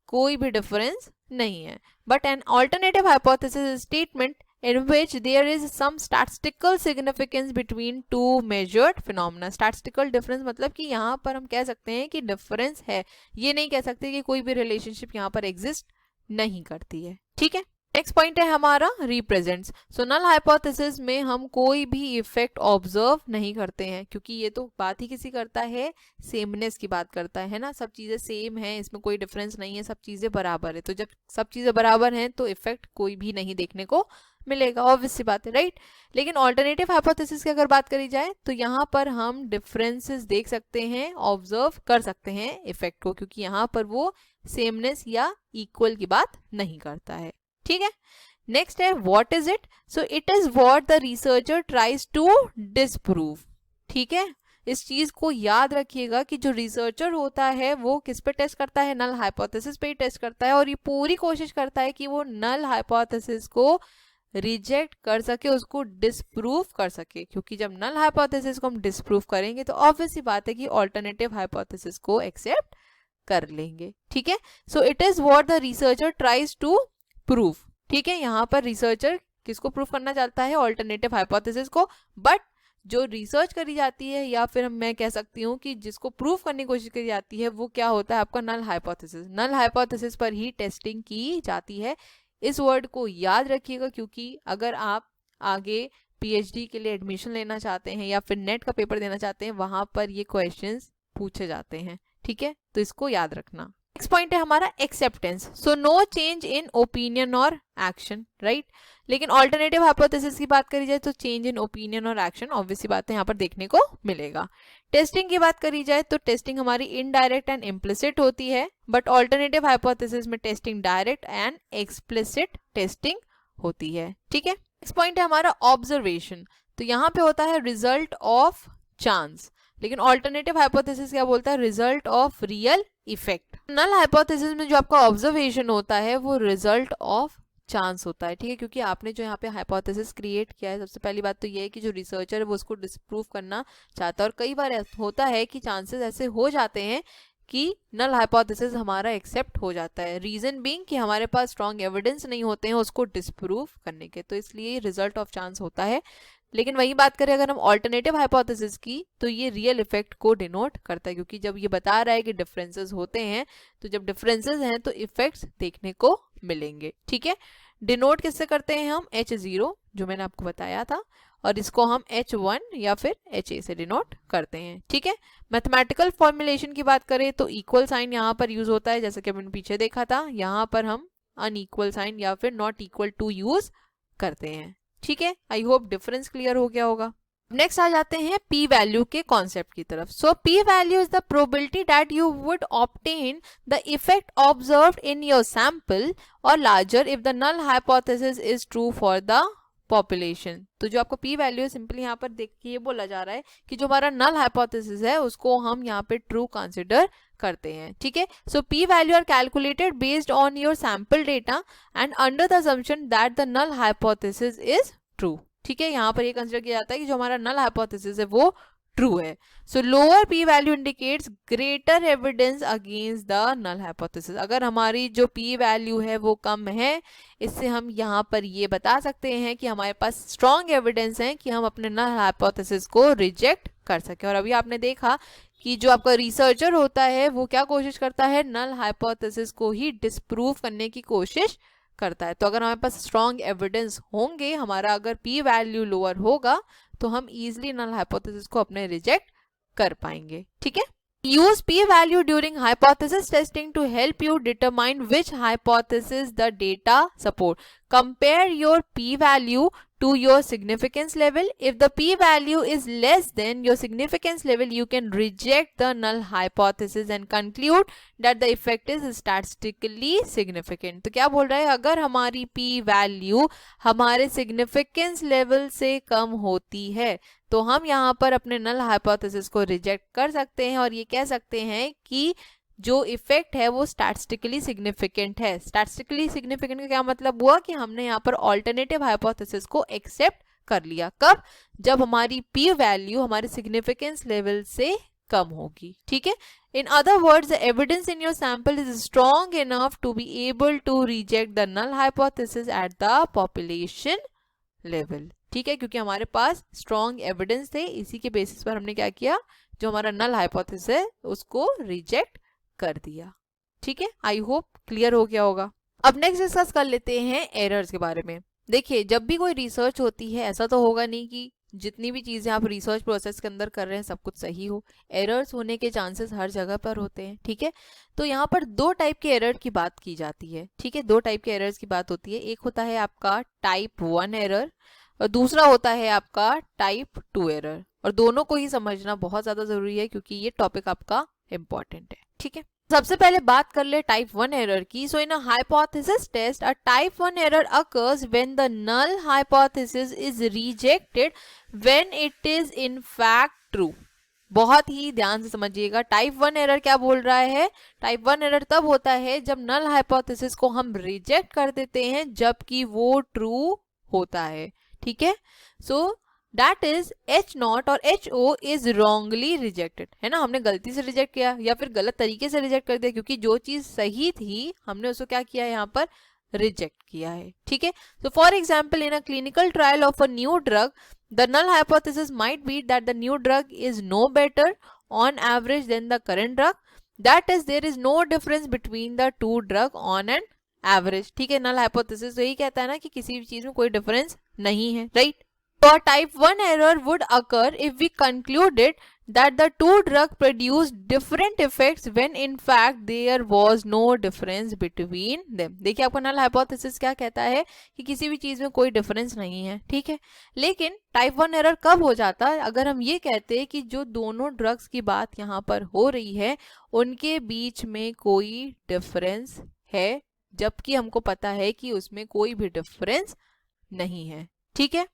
कोई भी डिफरेंस नहीं है। But an alternative hypothesis statement in which there is some statistical significance between two measured phenomena। statistical difference मतलब कि यहाँ पर हम कह सकते हैं कि difference है, ये नहीं कह सकते कि कोई भी relationship यहाँ पर exist नहीं करती है। ठीक है, नेक्स्ट पॉइंट है हमारा रिप्रेजेंट्स। सो नल हाइपोथेसिस में हम कोई भी इफेक्ट ऑब्जर्व नहीं करते हैं, क्योंकि ये तो बात ही किसी करता है, सेमनेस की बात करता है ना, सब चीजें सेम है, इसमें कोई डिफरेंस नहीं है, सब चीजें बराबर है। तो जब सब चीजें बराबर हैं तो इफेक्ट कोई भी नहीं देखने को मिलेगा, ऑब्वियस सी बात है, राइट। लेकिन ऑल्टरनेटिव हाइपोथेसिस की अगर बात करी जाए तो यहाँ पर हम डिफरेंसेस देख सकते हैं, ऑब्जर्व कर सकते हैं इफेक्ट को, क्योंकि यहाँ पर वो सेमनेस या इक्वल की बात नहीं करता है। ठीक है, नेक्स्ट है what is it. So it is what the researcher tries to disprove. ठीक है, इस चीज को याद रखिएगा कि जो रिसर्चर होता है वो किस पे टेस्ट करता है, नल हाइपोथेसिस पे ही टेस्ट करता है, और ये पूरी कोशिश करता है कि वो नल हाइपोथेसिस को रिजेक्ट कर सके, उसको डिसप्रूव कर सके, क्योंकि जब नल हाइपोथेसिस को हम डिसप्रूव करेंगे तो ऑब्वियस सी बात है कि ऑल्टरनेटिव हाइपोथेसिस को एक्सेप्ट कर लेंगे। ठीक है, so it is what the researcher tries to proof. ठीक है, यहाँ पर रिसर्चर किसको प्रूफ करना चाहता है, ऑल्टरनेटिव हाइपोथेसिस को, बट जो रिसर्च करी जाती है या फिर मैं कह सकती हूँ कि जिसको प्रूफ करने की कोशिश करी जाती है वो क्या होता है, आपका नल हाइपोथेसिस। नल हाइपोथेसिस पर ही टेस्टिंग की जाती है। इस वर्ड को याद रखिएगा, क्योंकि अगर आप आगे पीएचडी के लिए एडमिशन लेना चाहते हैं या फिर नेट का पेपर देना चाहते हैं, वहां पर ये क्वेश्चंस पूछे जाते हैं। ठीक है, तो इसको याद रखना। नेक्स्ट पॉइंट है हमारा acceptance. So no change in opinion or action, right. लेकिन ऑल्टरनेटिव हाइपोथेसिस की बात करी जाए तो change in opinion or action obvious सी बात है यहाँ पर देखने को मिलेगा। टेस्टिंग की बात करी जाए तो टेस्टिंग हमारी इनडायरेक्ट एंड इम्प्लिसिट होती है, बट ऑल्टरनेटिव हाइपोथेसिस में testing direct and explicit testing होती है। ठीक है, नेक्स्ट पॉइंट है हमारा ऑब्जर्वेशन। तो यहाँ पे होता है रिजल्ट ऑफ चांस, लेकिन ऑल्टरनेटिव हाइपोथेसिस क्या बोलता है, result of real effect. Null hypothesis में जो आपका ऑब्जर्वेशन होता है वो रिजल्ट ऑफ चांस होता है। ठीक है, क्योंकि आपने जो यहाँ पे हाइपोथेसिस क्रिएट किया है, सबसे पहली बात तो ये है कि जो रिसर्चर है वो उसको डिस्प्रूव करना चाहता है, और कई बार होता है कि चांसेस ऐसे हो जाते हैं कि नल हाइपोथेसिस हमारा एक्सेप्ट हो जाता है, रीजन बीइंग कि हमारे पास स्ट्रॉन्ग एविडेंस नहीं होते हैं उसको डिस्प्रूव करने के, तो इसलिए रिजल्ट ऑफ चांस होता है। लेकिन वही बात करें अगर हम ऑल्टरनेटिव हाइपोथेसिस की, तो ये रियल इफेक्ट को डिनोट करता है, क्योंकि जब ये बता रहा है कि डिफरेंसेस होते हैं, तो जब डिफरेंसेस हैं तो इफेक्ट्स देखने को मिलेंगे। ठीक है, डिनोट किससे करते हैं हम, H0 जो मैंने आपको बताया था, और इसको हम H1 या फिर HA से डिनोट करते हैं। ठीक है, मैथमेटिकल फॉर्मुलेशन की बात करें तो इक्वल साइन यहाँ पर यूज होता है, जैसे कि हमने पीछे देखा था, यहाँ पर हम अनइक्वल साइन या फिर नॉट इक्वल टू यूज करते हैं। ठीक है, आई होप डिफरेंस क्लियर हो गया होगा। नेक्स्ट आ जाते हैं पी वैल्यू के कॉन्सेप्ट की तरफ। So P value is the probability that you would obtain the effect observed in your sample or larger if the null hypothesis is true for the population. तो जो आपको पी वैल्यू है, सिंपली यहाँ पर देखिए ये बोला जा रहा है कि जो हमारा नल हाइपोथेसिस है उसको हम यहाँ पे ट्रू कंसिडर करते हैं। ठीक है, so P value are calculated based on your sample data and under the assumption that the null hypothesis is true. ठीक है, यहाँ पर ये कंसिडर किया जाता है कि जो हमारा नल हाइपोथेसिस है वो ट्रू है। So lower P value indicates greater evidence against the null hypothesis. अगर हमारी जो पी वैल्यू है वो कम है, इससे हम यहाँ पर ये बता सकते हैं कि हमारे पास स्ट्रॉन्ग एविडेंस है कि हम अपने नल हाइपोथेसिस को रिजेक्ट कर सके। और अभी आपने देखा कि जो आपका रिसर्चर होता है वो क्या कोशिश करता है, नल हाइपोथेसिस को ही डिस्प्रूव करने की कोशिश करता है। तो अगर हमारे पास स्ट्रॉन्ग एविडेंस होंगे, हमारा अगर पी वैल्यू लोअर होगा, तो हम इजीली नल हाइपोथेसिस को अपने रिजेक्ट कर पाएंगे। ठीक है। Use p-value during hypothesis testing to help you determine which hypothesis the data support. Compare your p-value to your significance level. If the p-value is less than your significance level, you can reject the null hypothesis and conclude that the effect is statistically significant. तो क्या बोल रहा है, अगर हमारी p-value हमारे significance level से कम होती है तो हम यहाँ पर अपने नल हाइपोथेसिस को रिजेक्ट कर सकते हैं और ये कह सकते हैं कि जो इफेक्ट है वो स्टैटिस्टिकली सिग्निफिकेंट है। स्टैटिस्टिकली सिग्निफिकेंट का क्या मतलब हुआ कि हमने यहाँ पर ऑल्टरनेटिव हाइपोथेसिस को एक्सेप्ट कर लिया। कब? जब हमारी पी वैल्यू हमारे सिग्निफिकेंस लेवल से कम होगी। ठीक है। In other words, the evidence in your sample is strong enough to be able to reject the null hypothesis at the population level. ठीक है, क्योंकि हमारे पास स्ट्रॉन्ग एविडेंस थे, इसी के बेसिस पर हमने क्या किया, जो हमारा नल हाइपोथेसिस है उसको रिजेक्ट कर दिया। ठीक है, आई होप क्लियर हो गया होगा। अब नेक्स्ट डिस्कस कर लेते हैं एरर्स के बारे में। देखिए, जब भी कोई रिसर्च होती है, ऐसा तो होगा नहीं कि जितनी भी चीजें आप रिसर्च प्रोसेस के अंदर कर रहे हैं सब कुछ सही हो। एरर्स होने के चांसेस हर जगह पर होते हैं। ठीक है, तो यहाँ पर दो टाइप के एरर की बात की जाती है। ठीक है, दो टाइप के एरर्स की बात होती है। एक होता है आपका टाइप 1 एरर और दूसरा होता है आपका टाइप 2 एरर। और दोनों को ही समझना बहुत ज्यादा जरूरी है क्योंकि ये टॉपिक आपका इंपॉर्टेंट है। ठीक है, सबसे पहले बात कर ले टाइप 1 एरर की। So in a hypothesis test, a type 1 error occurs when the null hypothesis is rejected when it is in fact true. बहुत ही ध्यान से समझिएगा, टाइप 1 एरर क्या बोल रहा है। टाइप 1 एरर तब होता है जब नल हाइपोथेसिस को हम रिजेक्ट कर देते हैं जबकि वो ट्रू होता है। ठीक है, सो दैट इज H0 और HO इज रॉन्गली रिजेक्टेड, है ना, हमने गलती से रिजेक्ट किया या फिर गलत तरीके से रिजेक्ट कर दिया, क्योंकि जो चीज सही थी हमने उसको क्या किया, यहाँ पर रिजेक्ट किया है। ठीक है, so for example in a clinical trial of a new drug, the null hypothesis might be that the new drug is no better on average than the current drug. That is, there is no difference between the two drug on an average. ठीक है, null hypothesis तो यही कहता है ना कि किसी भी चीज में कोई डिफरेंस नहीं है, right. So a type 1 error would occur if we concluded that the two drugs produced different effects when in fact there was no difference between them. देखिए, आपका null hypothesis क्या कहता है कि किसी भी चीज में कोई डिफरेंस नहीं है। ठीक है, लेकिन टाइप 1 एरर कब हो जाता है, अगर हम ये कहते हैं कि जो दोनों ड्रग्स की बात यहाँ पर हो रही है उनके बीच में कोई डिफरेंस है जबकि हमको पता है कि उसमें कोई भी डिफरेंस नहीं है। ठीक है,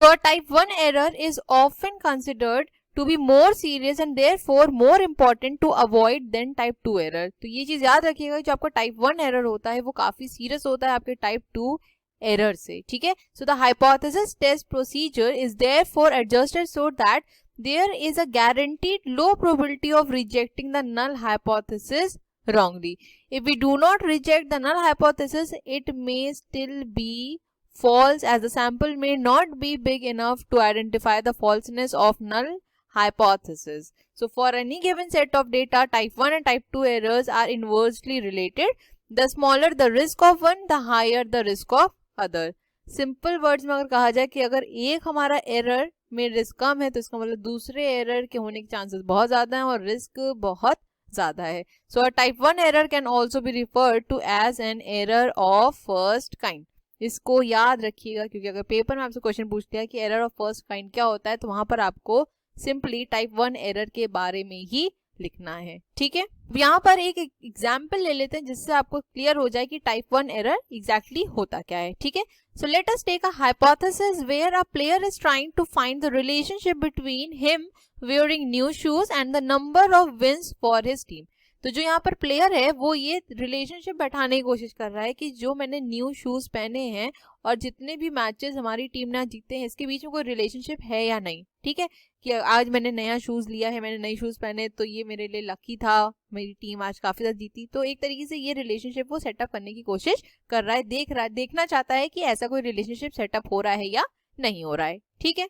so type 1 error is often considered to be more serious and therefore more important to avoid than type 2 error. तो ये चीज याद रखिएगा, जो आपका type 1 error होता है वो काफी सीरियस होता है आपके type 2 error से। ठीक है, so the hypothesis test procedure is therefore adjusted so that there is a guaranteed low probability of rejecting the null hypothesis wrongly. If we do not reject the null hypothesis, it may still be false as the sample may not be big enough to identify the falseness of null hypothesis. So for any given set of data, type 1 and type 2 errors are inversely related. The smaller the risk of one, the higher the risk of other. Simple words में अगर कहा जाए कि अगर एक हमारा error में रिस्क कम है तो इसका मतलब दूसरे error के होने के चांसेस बहुत ज्यादा हैं और रिस्क बहुत ज्यादा है। So a type 1 error can also be referred to as an error of first kind. इसको याद रखिएगा क्योंकि अगर पेपर में आपसे क्वेश्चन पूछ लिया कि एरर ऑफ फर्स्ट काइंड क्या होता है तो वहां पर आपको सिंपली टाइप 1 एरर के बारे में ही लिखना है। ठीक है, यहाँ पर एक एग्जाम्पल ले लेते हैं जिससे आपको क्लियर हो जाए कि टाइप 1 एरर एग्जैक्टली होता क्या है। ठीक है, so let us take a hypothesis where a player is trying to find the relationship between him wearing new shoes and the number of wins for his team. तो जो यहाँ पर प्लेयर है वो ये रिलेशनशिप बैठाने की कोशिश कर रहा है कि जो मैंने न्यू शूज पहने हैं और जितने भी मैचेस हमारी टीम ने जीते हैं इसके बीच में कोई रिलेशनशिप है या नहीं। ठीक है, कि आज मैंने नया शूज लिया है, मैंने नए शूज पहने तो ये मेरे लिए लकी था, मेरी टीम आज काफी ज्यादा जीती। तो एक तरीके से ये रिलेशनशिप वो सेटअप करने की कोशिश कर रहा है, देखना चाहता है कि ऐसा कोई रिलेशनशिप सेटअप हो रहा है या नहीं हो रहा है। ठीक है,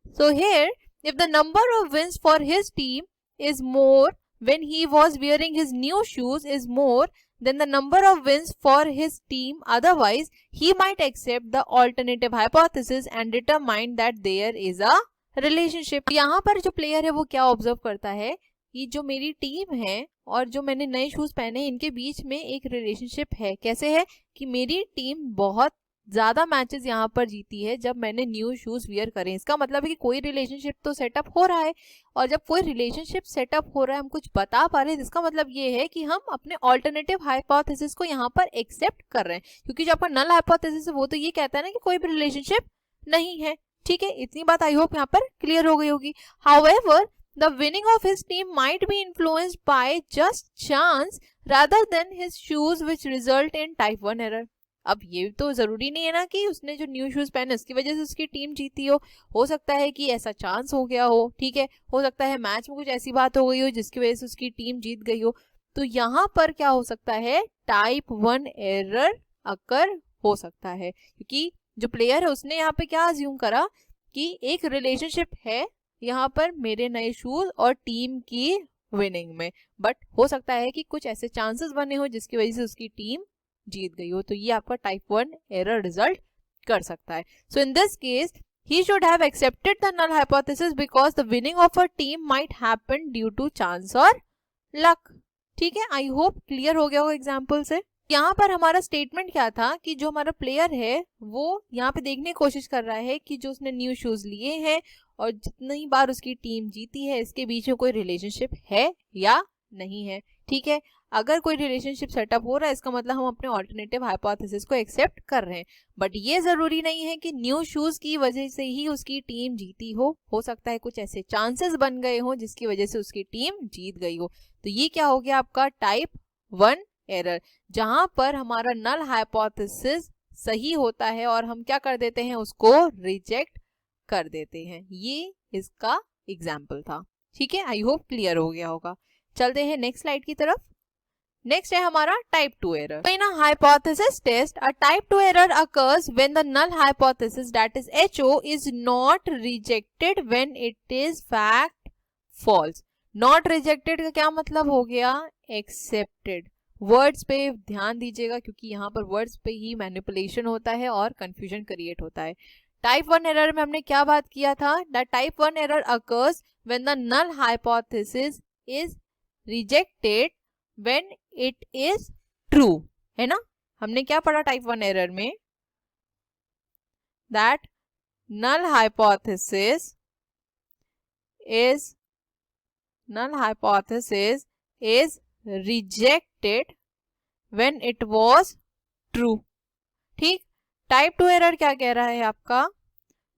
so here if the number of wins for his team is more when he was wearing his new shoes is more than the number of wins for his team, otherwise he might accept the alternative hypothesis and determine that there is a relationship। यहाँ पर जो प्लेयर है वो क्या ऑब्जर्व करता है कि जो मेरी टीम है और जो मैंने नए शूज पहने इनके बीच में एक रिलेशनशिप है। कैसे है कि मेरी टीम बहुत ज्यादा मैचेस यहाँ पर जीती है जब मैंने न्यू शूज वियर करे। इसका मतलब है कि कोई रिलेशनशिप तो सेटअप हो रहा है, और जब कोई रिलेशनशिप सेटअप हो रहा है, हम कुछ बता पा रहे हैं, इसका मतलब ये है कि हम अपने ऑल्टरनेटिव हाइपोथेसिस को यहाँ पर एक्सेप्ट कर रहे हैं। क्योंकि जो आपका नल हाइपोथेसिस है वो तो ये कहता है ना कि कोई भी रिलेशनशिप नहीं है। ठीक है, इतनी बात आई होप यहाँ पर क्लियर हो गई होगी। However the winning of his team might be influenced by just chance rather than his shoes which result in type 1 error। अब ये तो जरूरी नहीं है ना कि उसने जो न्यू शूज पहने उसकी वजह से उसकी टीम जीती हो सकता है कि ऐसा चांस हो गया हो। ठीक है, हो सकता है मैच में कुछ ऐसी बात हो गई हो जिसकी वजह से उसकी टीम जीत गई हो। तो यहाँ पर क्या हो सकता है, टाइप 1 एरर अकर हो सकता है, क्योंकि जो प्लेयर है उसने यहाँ पे क्या अज्यूम करा कि एक रिलेशनशिप है यहाँ पर मेरे नए शूज और टीम की विनिंग में, बट हो सकता है कि कुछ ऐसे चांसेस बने हो जिसकी वजह से उसकी टीम जीत गई हो। तो ये आपका टाइप 1 एरर रिजल्ट कर सकता है। So in this case he should have accepted the null hypothesis because the winning of a team might happen due to chance or luck। ठीक है, आई होप क्लियर हो गया होगा एग्जाम्पल से। यहाँ पर हमारा स्टेटमेंट क्या था कि जो हमारा प्लेयर है वो यहाँ पे देखने की कोशिश कर रहा है कि जो उसने न्यू शूज लिए हैं और जितनी बार उसकी टीम जीती है इसके बीच में कोई रिलेशनशिप है या नहीं है। ठीक है, अगर कोई रिलेशनशिप सेटअप हो रहा है इसका मतलब हम अपने ऑल्टरनेटिव हाइपोथेसिस को एक्सेप्ट कर रहे हैं। बट ये जरूरी नहीं है कि न्यू शूज की वजह से ही उसकी टीम जीती हो सकता है कुछ ऐसे चांसेस बन गए हो जिसकी वजह से उसकी टीम जीत गई हो। तो ये क्या हो गया आपका टाइप 1 एरर, जहां पर हमारा नल हाइपोथेसिस सही होता है और हम क्या कर देते हैं, उसको रिजेक्ट कर देते हैं। ये इसका एग्जाम्पल था। ठीक है, आई होप क्लियर हो गया होगा। चलते हैं नेक्स्ट स्लाइड की तरफ। नेक्स्ट है हमारा type 2 error. In a hypothesis test, a type 2 error occurs when the null hypothesis, that is HO, is not rejected when it is fact false। Not rejected का क्या मतलब हो गया, accepted। वर्ड्स पे ध्यान दीजिएगा क्योंकि यहाँ पर वर्ड्स पे ही मैनिपुलेशन होता है और कंफ्यूजन क्रिएट होता है। टाइप 1 एरर में हमने क्या बात किया था, the type 1 error occurs when the null hypothesis is rejected when it is true, है ना। हमने क्या पढ़ा टाइप 1 एरर में, that null hypothesis is rejected when it was true. ठीक, टाइप 2 एरर क्या कह रहा है आपका,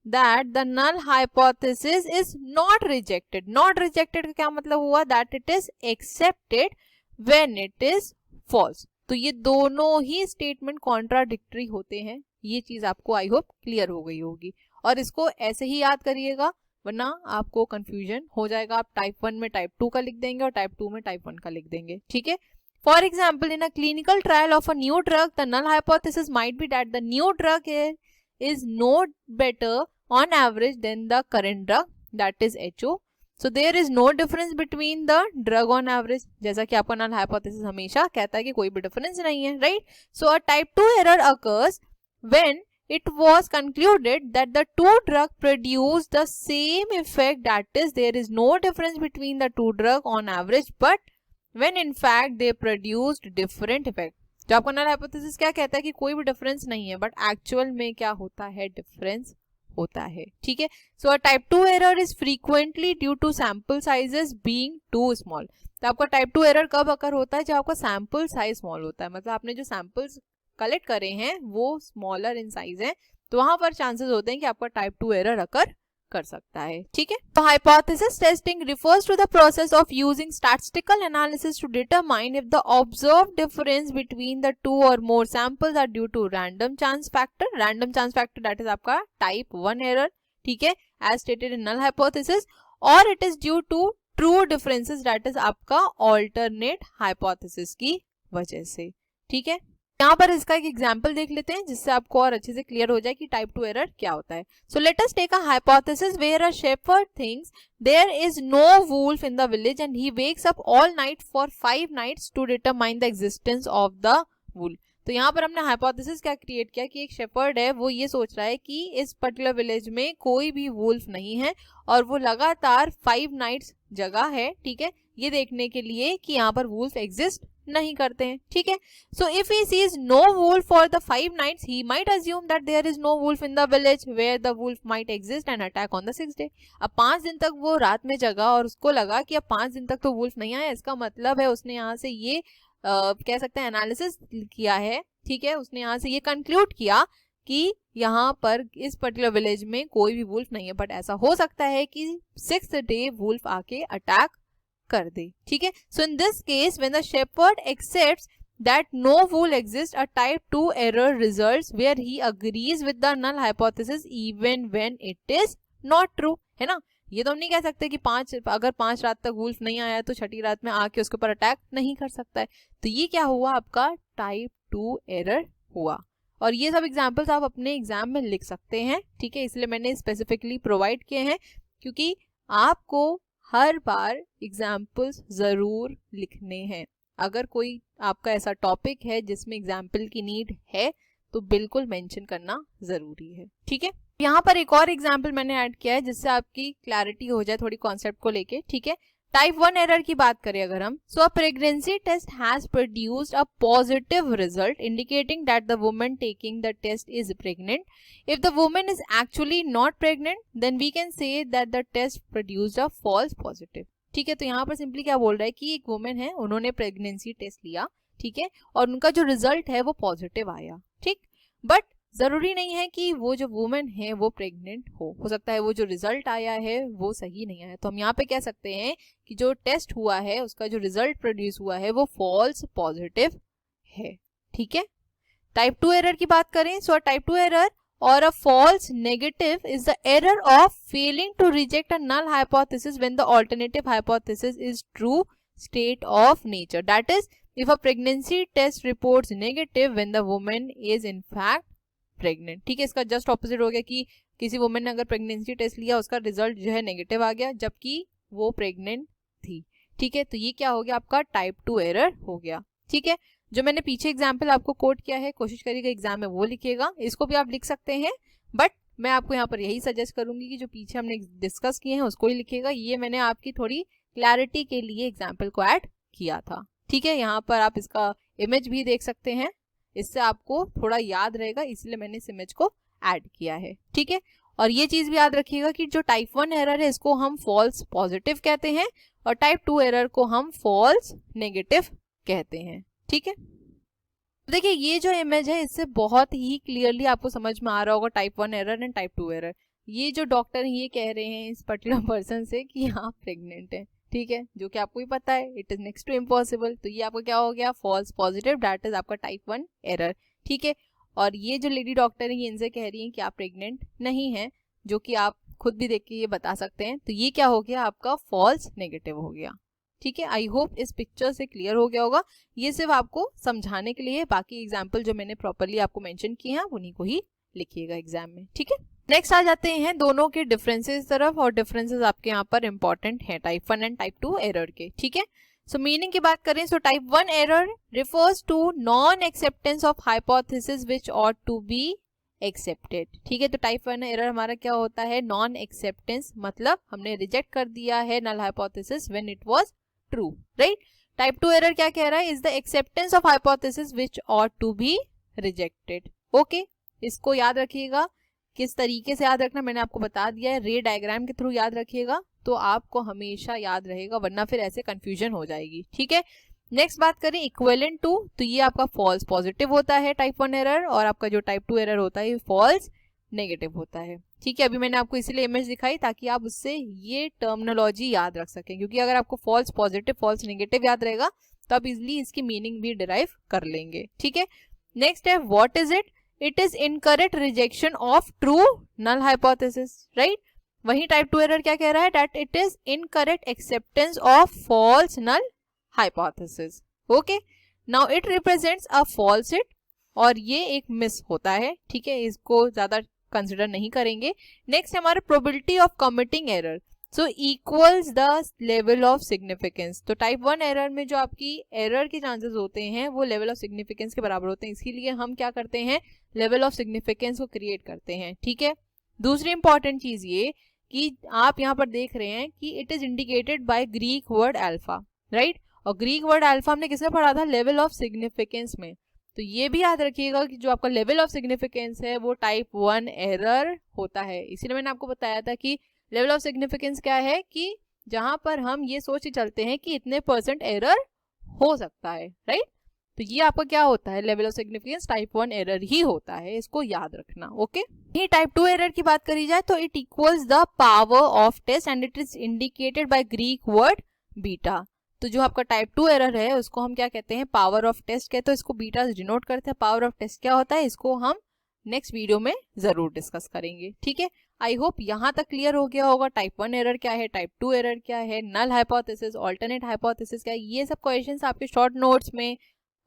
that the null hypothesis is not rejected. Not rejected का क्या मतलब हुआ, that it is accepted when it is false. तो ये दोनों ही स्टेटमेंट कॉन्ट्राडिक्टरी होते हैं। ये चीज आपको आई होप क्लियर हो गई होगी, और इसको ऐसे ही याद करिएगा वरना आपको कंफ्यूजन हो जाएगा। आप टाइप 1 में टाइप 2 का लिख देंगे और टाइप 2 में टाइप 1 का लिख देंगे। ठीक है, for example in a clinical trial of a new drug the null hypothesis might be that the new drug is no better on average than the current drug, that is HO। So there is no difference between the drug on average। जैसा कि आपका null hypothesis हमेशा कहता है कि कोई भी difference नहीं है, right? So a type 2 error occurs when it was concluded that the two drug produce the same effect, that is there is no difference between the two drug on average, but when in fact they produced different effect। जो आपका नल हाइपोथेसिस क्या कहता है कि कोई भी डिफरेंस नहीं है, बट एक्चुअल में क्या होता है, डिफरेंस होता है। ठीक है, so a type 2 error is frequently due to sample sizes being too small. तो आपका टाइप 2 एरर कब अकर होता है, जब आपका सैंपल साइज स्मॉल होता है, मतलब आपने जो सैंपल्स कलेक्ट करे हैं वो स्मॉलर इन साइज है, तो वहां पर चांसेस होते हैं कि आपका टाइप 2 एरर अकर कर सकता है। ठीक है, तो hypothesis testing refers to the process of using statistical analysis to determine if the observed difference between the two और more samples are due to random chance factor. Random chance factor that is आपका टाइप 1 एरर। ठीक है, as stated in null hypothesis, और it is due to true differences that is आपका ऑल्टरनेट हाइपोथेसिस की वजह से। ठीक है, यहाँ पर इसका एक एग्जांपल देख लेते हैं जिससे आपको और अच्छे से क्लियर हो जाए कि टाइप 2 एरर क्या होता है। So let us take a hypothesis where a shepherd thinks there is no wolf in the village and he wakes up all night for 5 nights to determine the existence of the wolf. तो यहाँ पर हमने हाइपोथेसिस क्या क्रिएट किया कि एक शेपर्ड है, वो ये सोच रहा है कि इस पर्टिकुलर विलेज में कोई भी वुल्फ नहीं है और वो लगातार 5 नाइट्स जगा है, ठीक है, ये देखने के लिए कि यहाँ पर वुल्फ एग्जिस्ट नहीं करते हैं। ठीक है, so if he sees no wolf for the 5 nights he might assume that there is no wolf in the village where the wolf might exist and attack on the 6th day. अब 5 दिन तक वो रात में जगा और उसको लगा कि अब 5 दिन तक तो वुल्फ नहीं आया, इसका मतलब है उसने यहाँ से ये कह सकते हैं एनालिसिस किया है। ठीक है, उसने यहाँ से ये कंक्लूड किया कि यहाँ पर इस पर्टिकुलर विलेज में कोई भी वुल्फ नहीं है, बट ऐसा हो सकता है कि 6th डे वुल्फ आके अटैक कर दे। ठीक है, so in this case when the shepherd accepts that no wolf exist, a type 2 error results where he agrees with the null hypothesis even when it is not true. है ना, ये तो हम नहीं कह सकते कि अगर 5 रात तक वुल्फ नहीं आया तो छठी रात में आके उसके ऊपर अटैक नहीं कर सकता है। तो ये क्या हुआ, आपका टाइप 2 एरर हुआ। और ये सब एग्जाम्पल्स आप अपने एग्जाम में लिख सकते हैं। ठीक है, इसलिए मैंने स्पेसिफिकली प्रोवाइड किए हैं क्योंकि आपको हर बार एग्जाम्पल्स जरूर लिखने हैं। अगर कोई आपका ऐसा टॉपिक है जिसमें एग्जाम्पल की नीड है तो बिल्कुल मेंशन करना जरूरी है। ठीक है, यहाँ पर एक और एग्जाम्पल मैंने ऐड किया है जिससे आपकी क्लैरिटी हो जाए थोड़ी कॉन्सेप्ट को लेके। ठीक है, टाइप 1 एरर की बात करें अगर हम, so a pregnancy test has produced a positive result indicating that the woman taking the test is pregnant. If the woman is actually not pregnant then we can say that the test produced a false positive. ठीक है, तो यहाँ पर सिंपली क्या बोल रहा है कि एक वुमन है, उन्होंने प्रेगनेंसी टेस्ट लिया, ठीक है, और उनका जो रिजल्ट है वो पॉजिटिव आया। ठीक, बट जरूरी नहीं है कि वो जो वुमेन है वो प्रेग्नेंट हो सकता है वो जो रिजल्ट आया है वो सही नहीं आया। तो हम यहाँ पे कह सकते हैं कि जो टेस्ट हुआ है उसका जो रिजल्ट प्रोड्यूस हुआ है वो फॉल्स पॉजिटिव है। ठीक है, टाइप 2 एरर की बात करें, so type 2 error or a false negative is the error of failing to reject a null hypothesis when the alternative hypothesis is true state of nature. That is if a pregnancy test reports negative when the woman is in fact pregnant. ठीक है, इसका जस्ट ऑपोजिट हो गया कि किसी वुमन ने अगर प्रेगनेंसी टेस्ट लिया उसका रिजल्ट जो है नेगेटिव आ गया जबकि वो प्रेग्नेंट थी। ठीक है, तो ये क्या हो गया, आपका टाइप 2 एरर हो गया। ठीक है, जो मैंने पीछे एग्जाम्पल आपको कोट किया है कोशिश करिएगा एग्जाम में वो लिखिएगा, इसको भी आप लिख सकते हैं, बट मैं आपको यहाँ पर यही सजेस्ट करूंगी कि जो पीछे हमने डिस्कस किए हैं उसको ही लिखिएगा। ये मैंने आपकी थोड़ी क्लैरिटी के लिए एग्जाम्पल को ऐड किया था। ठीक है, यहाँ पर आप इसका इमेज भी देख सकते हैं, इससे आपको थोड़ा याद रहेगा, इसलिए मैंने इस इमेज को ऐड किया है। ठीक है, और ये चीज भी याद रखिएगा कि जो टाइप 1 एरर है इसको हम फॉल्स पॉजिटिव कहते हैं और टाइप 2 एरर को हम फॉल्स नेगेटिव कहते हैं। ठीक है, देखिए ये जो इमेज है इससे बहुत ही क्लियरली आपको समझ में आ रहा होगा type 1 error and type 2 error. ये जो डॉक्टर ये कह रहे हैं इस पर्टिकुलर पर्सन से कि हाँ प्रेग्नेंट है, ठीक है, जो कि आपको ही पता है it is next to impossible. तो ये आपका क्या हो गया, फॉल्स पॉजिटिव, दैट इज आपका टाइप 1 एरर। ठीक है, और ये जो लेडी डॉक्टर है ये इनसे कह रही है कि आप प्रेग्नेंट नहीं है, जो कि आप खुद भी देख के ये बता सकते हैं। तो ये क्या हो गया, आपका फॉल्स नेगेटिव हो गया। ठीक है, आई होप इस पिक्चर से क्लियर हो गया होगा। ये सिर्फ आपको समझाने के लिए, बाकी एग्जाम्पल जो मैंने प्रॉपरली आपको मेंशन किए हैं उन्हीं को ही लिखिएगा एग्जाम में। ठीक है, नेक्स्ट आ जाते हैं दोनों के डिफरेंसेस तरफ, और डिफरेंसेस आपके यहाँ पर इंपॉर्टेंट है टाइप 1 एंड टाइप 2 एरर के। ठीक है, सो मीनिंग की बात करें, so type 1 error refers to non acceptance of hypothesis which ought to be accepted. ठीक है, तो टाइप 1 एरर हमारा क्या होता है, नॉन एक्सेप्टेंस, मतलब हमने रिजेक्ट कर दिया है null hypothesis when it was true, right. Type 2 error क्या कह रहा है, is the acceptance of hypothesis which ought to be rejected. Okay, इसको याद रखिएगा, किस तरीके से याद रखना मैंने आपको बता दिया है, रे डायग्राम के थ्रू याद रखिएगा तो आपको हमेशा याद रहेगा, वरना फिर ऐसे कंफ्यूजन हो जाएगी। ठीक है, नेक्स्ट बात करें इक्विवेलेंट टू, तो ये आपका फॉल्स पॉजिटिव होता है टाइप 1 एरर, और आपका जो टाइप 2 एरर होता है फॉल्स नेगेटिव होता है। ठीक है, अभी मैंने आपको इसीलिए इमेज दिखाई ताकि आप उससे ये टर्मिनोलॉजी याद रख सकें, क्योंकि अगर आपको फॉल्स पॉजिटिव फॉल्स नेगेटिव याद रहेगा तो आप इजिली इसकी मीनिंग भी डिराइव कर लेंगे। ठीक है, नेक्स्ट है what is it, it is incorrect rejection of true null hypothesis, right. वहीं टाइप 2 एरर क्या कह रहा है, that it is incorrect acceptance of false null hypothesis. Okay, now it represents a false it, और ये एक मिस होता है, ठीक है, इसको ज्यादा कंसिडर नहीं करेंगे। नेक्स्ट हमारा probability of committing error, so equals the level of significance. तो टाइप 1 एरर में जो आपकी एरर के चांसेस होते हैं वो लेवल ऑफ सिग्निफिकेंस के बराबर होते हैं, इसीलिए हम क्या करते हैं, लेवल ऑफ सिग्निफिकेंस को क्रिएट करते हैं, ठीक है। दूसरी इंपॉर्टेंट चीज ये कि आप यहाँ पर देख रहे हैं कि it is indicated by Greek word alpha, right, और ग्रीक वर्ड अल्फा हमने किसमें पढ़ा था, लेवल ऑफ सिग्निफिकेंस में। तो ये भी याद रखिएगा कि जो आपका लेवल ऑफ सिग्निफिकेंस है वो टाइप 1 एरर होता है। इसीलिए मैंने आपको बताया था कि लेवल ऑफ सिग्निफिकेंस क्या है, कि जहां पर हम ये सोच ही चलते हैं कि इतने % एरर हो सकता है, राइट। तो ये आपका क्या होता है, level of significance type 1 error ही होता है, इसको याद रखना। ओके, ये टाइप 2 एरर की बात करी जाए तो it equals the power of test and it is indicated by Greek word beta. तो जो आपका टाइप 2 एरर है उसको हम क्या कहते हैं, पावर ऑफ टेस्ट कहते हैं, इसको बीटा से डिनोट करते हैं। पावर ऑफ टेस्ट क्या होता है, इसको हम नेक्स्ट वीडियो में जरूर डिस्कस करेंगे, ठीक है। आई होप यहाँ तक क्लियर हो गया होगा टाइप 1 एरर क्या है, टाइप 2 एरर क्या है, नल हाइपोथेसिस, ऑल्टरनेट हाइपोथेसिस क्या है, ये सब क्वेश्चंस आपके शॉर्ट नोट्स में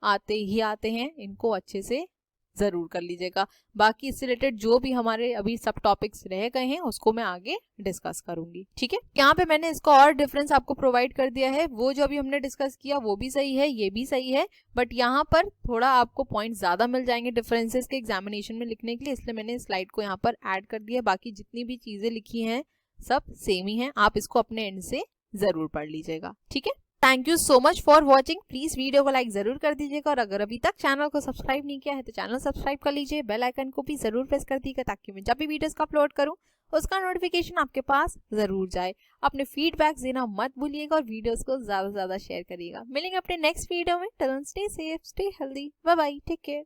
आते ही आते हैं, इनको अच्छे से जरूर कर लीजिएगा। बाकी इससे रिलेटेड जो भी हमारे अभी सब टॉपिक्स रह गए हैं उसको मैं आगे डिस्कस करूंगी, ठीक है। यहाँ पे मैंने इसका और डिफरेंस आपको प्रोवाइड कर दिया है, वो जो अभी हमने डिस्कस किया वो भी सही है, ये भी सही है, बट यहाँ पर थोड़ा आपको पॉइंट ज्यादा मिल जाएंगे डिफरेंसेस के एग्जामिनेशन में लिखने के लिए, इसलिए मैंने स्लाइड को यहाँ पर ऐड कर दिया। बाकी जितनी भी चीजें लिखी हैं सब सेम ही है, आप इसको अपने एंड से जरूर पढ़ लीजिएगा, ठीक है। Thank you so much for watching. Please video को लाइक जरूर कर दीजिएगा, और अगर अभी तक चैनल को सब्सक्राइब नहीं किया है तो चैनल सब्सक्राइब कर लीजिए, बेल आइकन को भी जरूर प्रेस कर दीजिएगा ताकि मैं जब भी वीडियोस का अपलोड करूं उसका नोटिफिकेशन आपके पास जरूर जाए। अपने फीडबैक देना मत भूलिएगा और वीडियोस को ज्यादा से ज्यादा शेयर करिएगा। मिलेंगे अपने नेक्स्ट वीडियो में, till then stay safe, stay healthy, bye bye, take care.